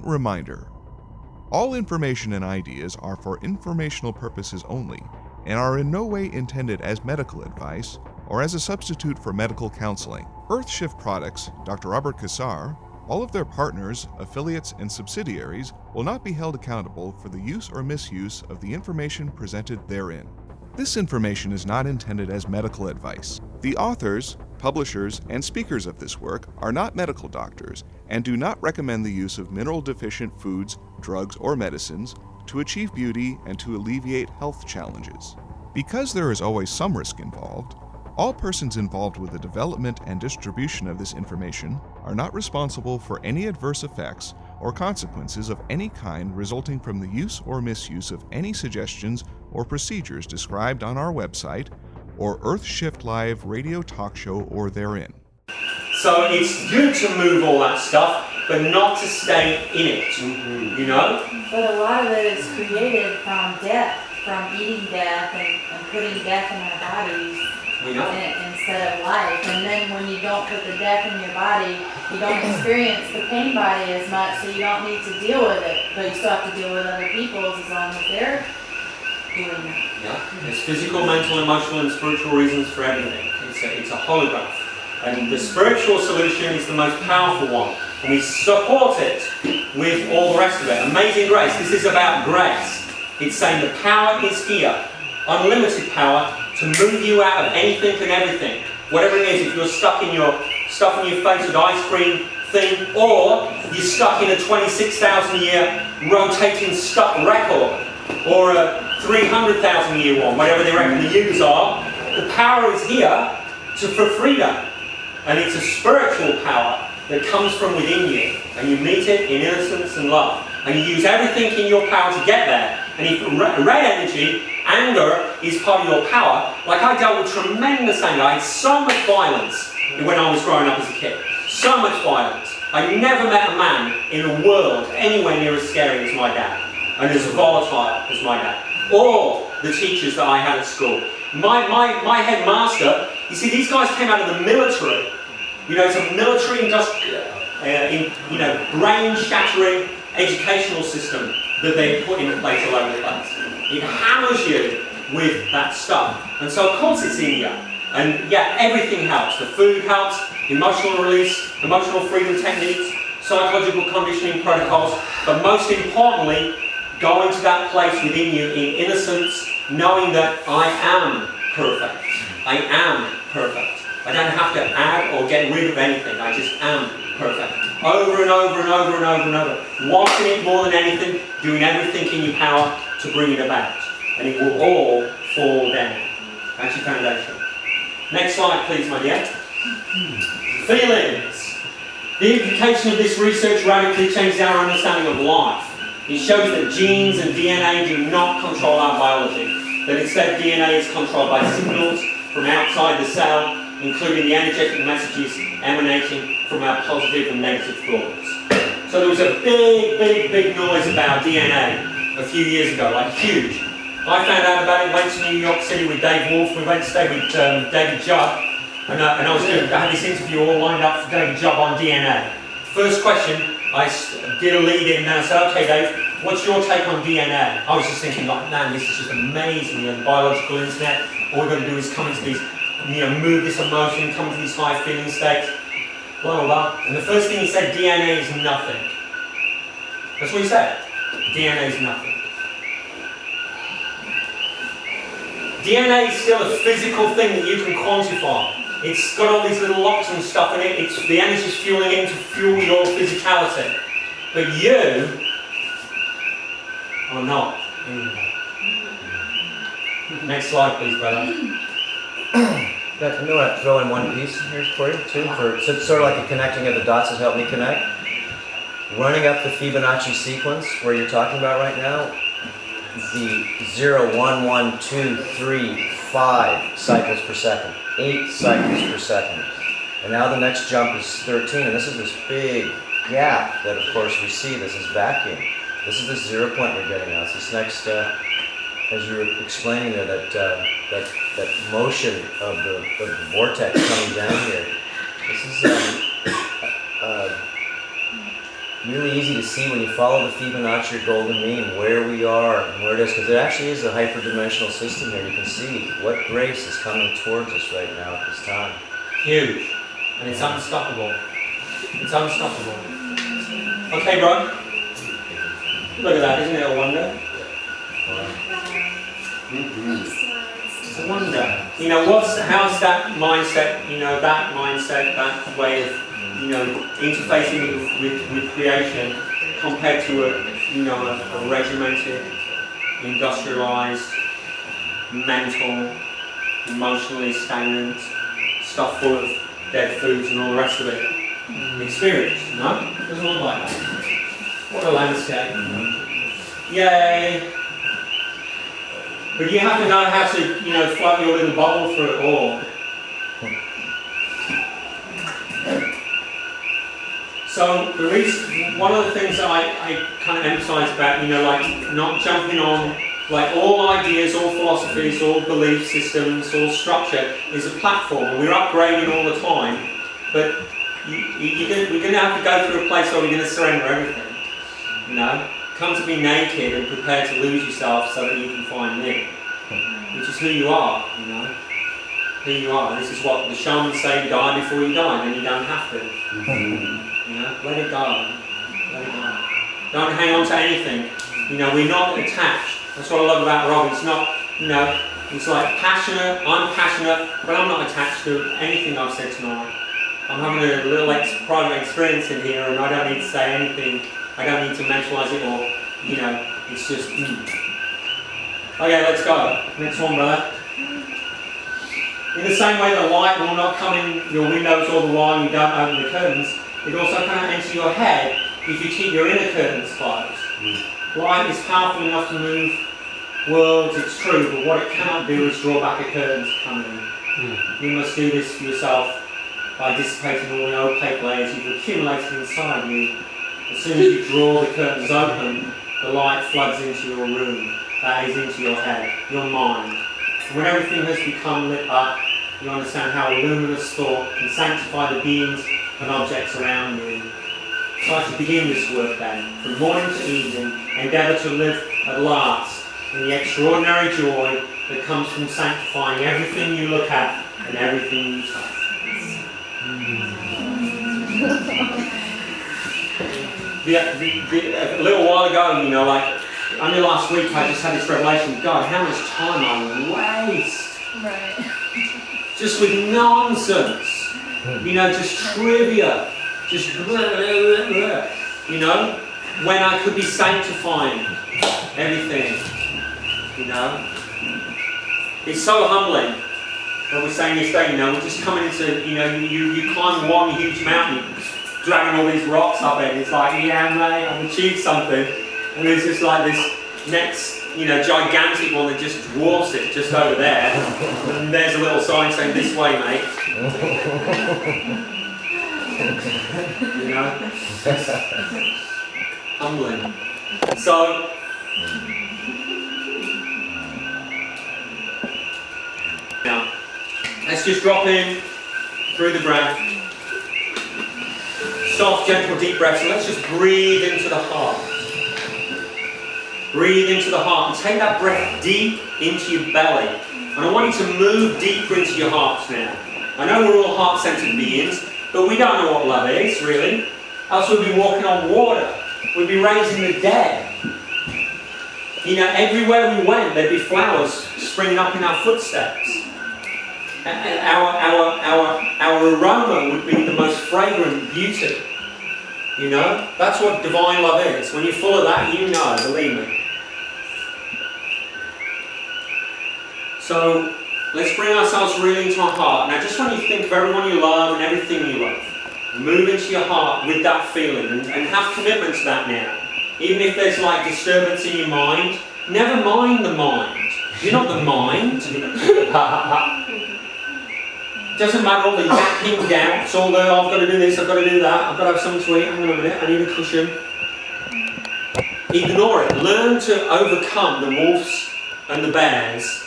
important reminder. All information and ideas are for informational purposes only and are in no way intended as medical advice or as a substitute for medical counseling. Earthshift Products, Dr. Robert Cassar, all of their partners, affiliates, and subsidiaries will not be held accountable for the use or misuse of the information presented therein. This information is not intended as medical advice. The authors, publishers, and speakers of this work are not medical doctors and do not recommend the use of mineral-deficient foods, drugs, or medicines to achieve beauty and to alleviate health challenges. Because there is always some risk involved, all persons involved with the development and distribution of this information are not responsible for any adverse effects or consequences of any kind resulting from the use or misuse of any suggestions or procedures described on our website or Earthshift Live radio talk show or therein. So it's good to move all that stuff, but not to stay in it, you know? But a lot of it is created from death, from eating death and putting death in our bodies. We know. Instead of life. And then when you don't put the death in your body, you don't experience the pain body as much, so you don't need to deal with it. But you still have to deal with other people's as long as they're doing that. Yeah. There's physical, mental, emotional, and spiritual reasons for everything. It's a holograph. And the spiritual solution is the most powerful one. And we support it with all the rest of it. Amazing grace. This is about grace. It's saying the power is here. Unlimited power to move you out of anything and everything. Whatever it is, if you're stuffing your face with ice cream thing, or you're stuck in a 26,000 year rotating stuck record, or a 300,000 year one, whatever they reckon the years are, the power is here for freedom. And it's a spiritual power that comes from within you. And you meet it in innocence and love. And you use everything in your power to get there. And if red energy, anger is part of your power, like I dealt with tremendous anger. I had so much violence when I was growing up as a kid. So much violence. I never met a man in the world anywhere near as scary as my dad. And as volatile as my dad. Or the teachers that I had at school. My headmaster, you see, these guys came out of the military. You know, it's a military brain-shattering educational system that they put into place all over the place. It hammers you with that stuff. And so of course it's in you. And yeah, everything helps. The food helps, emotional release, emotional freedom techniques, psychological conditioning protocols, but most importantly, go into that place within you in innocence, knowing that I am perfect. I am perfect. I don't have to add or get rid of anything. I just am perfect. Over and over and over and over and over. Wanting it more than anything, doing everything in your power to bring it about. And it will all fall down. That's your foundation. Next slide, please, my dear. Feelings. The implication of this research radically changes our understanding of life. It shows that genes and DNA do not control our biology. That instead DNA is controlled by signals from outside the cell, including the energetic messages emanating from our positive and negative thoughts. So there was a big noise about DNA a few years ago, like huge. I found out about it, went to New York City with Dave Wolfe, we went to stay with David Jubb, and I had this interview all lined up for David Jubb on DNA. First question, I did a lead in and I said, okay Dave, what's your take on DNA? I was just thinking, like, man, this is just amazing, you know, the biological internet, all we're going to do is come into these, move this emotion, come to these high feeling states, blah, blah, blah. And the first thing he said, DNA is nothing. That's what he said. DNA is nothing. DNA is still a physical thing that you can quantify. It's got all these little locks and stuff in it. The energy's fueling in to fuel your physicality. But you are not. Next slide, please, brother. I'm going to throw in one piece here for you, too. So it's sort of like the connecting of the dots has helped me connect. Running up the Fibonacci sequence, where you're talking about right now, the 0, 1, 1, 2, 3, 5 cycles per second, 8 cycles per second. And now the next jump is 13, and this is this big gap that, of course, we see. This is vacuum. This is the 0 point we're getting now. It's this next, as you were explaining there, that motion of the vortex coming down here. This is really easy to see when you follow the Fibonacci or golden mean where we are and where it is, because it actually is a hyperdimensional system here. You can see what grace is coming towards us right now at this time. Huge. And it's unstoppable. It's unstoppable. Okay, bro. Look at that, isn't it a wonder? It's a wonder. You know, how's that mindset, that way of, interfacing with creation compared to a regimented, industrialized, mental, emotionally stagnant, stuff full of dead foods and all the rest of it. Experience, no? It doesn't look like that. What a landscape. Yay! But you have to know how to, float your little bubble through it all. So the reason, one of the things that I kind of emphasise about, like not jumping on, like all ideas, all philosophies, all belief systems, all structure is a platform, and we're upgrading all the time. But we're going to have to go through a place where we're going to surrender everything. Come to be naked and prepared to lose yourself so that you can find me, which is who you are. Who you are. This is what the shamans say: die before you die, then you don't have to. Let it go. Let it go. Don't hang on to anything. We're not attached. That's what I love about Rob. It's not, it's like passionate. I'm passionate, but I'm not attached to anything I've said tonight. I'm having a little private experience in here, and I don't need to say anything. I don't need to mentalize it, or it's just. Okay, let's go. Next one, brother. In the same way that light will not come in your windows all the while you don't open the curtains, it also cannot enter your head if you keep your inner curtains closed. Light is powerful enough to move worlds, it's true, but what it cannot do is draw back a curtain to come in. You must do this for yourself by dissipating all the opaque layers you've accumulated inside you. As soon as you draw the curtains open, the light floods into your room, that is into your head, your mind. And when everything has become lit up, you understand how luminous thought can sanctify the beings and objects around you. Try to begin this work then, from morning to evening, endeavour to live at last in the extraordinary joy that comes from sanctifying everything you look at and everything you touch. A little while ago, like only last week I just had this revelation, God, how much time I waste. Right. Just with nonsense. Just trivia. Just blah, blah, blah, blah. When I could be sanctifying everything. It's so humbling. What we're saying this day, we're just coming into, you climb one huge mountain, dragging all these rocks up it, and it's like, yeah mate, I've achieved something. And there's just like this next, gigantic one that just dwarfs it just over there. And there's a little sign saying, this way mate. Humbling. So, now, let's just drop in through the breath. Soft, gentle, deep breaths. So let's just breathe into the heart. Breathe into the heart and take that breath deep into your belly. And I want you to move deeper into your hearts now. I know we're all heart-centered beings, but we don't know what love is, really. Else we'd be walking on water. We'd be raising the dead. Everywhere we went, there'd be flowers springing up in our footsteps. And our aroma would be the most fragrant beauty. That's what divine love is. When you're full of that, believe me. So, let's bring ourselves really into our heart. Now, just when you think of everyone you love and everything you love, move into your heart with that feeling and have commitment to that now. Even if there's like disturbance in your mind, never mind the mind. You're not the mind. Doesn't matter all the yapping doubts, all the, I've got to do this, I've got to do that, I've got to have something to eat, hang on a minute, I need a cushion. Ignore it. Learn to overcome the wolves and the bears,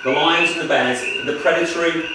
the lions and the bears, the predatory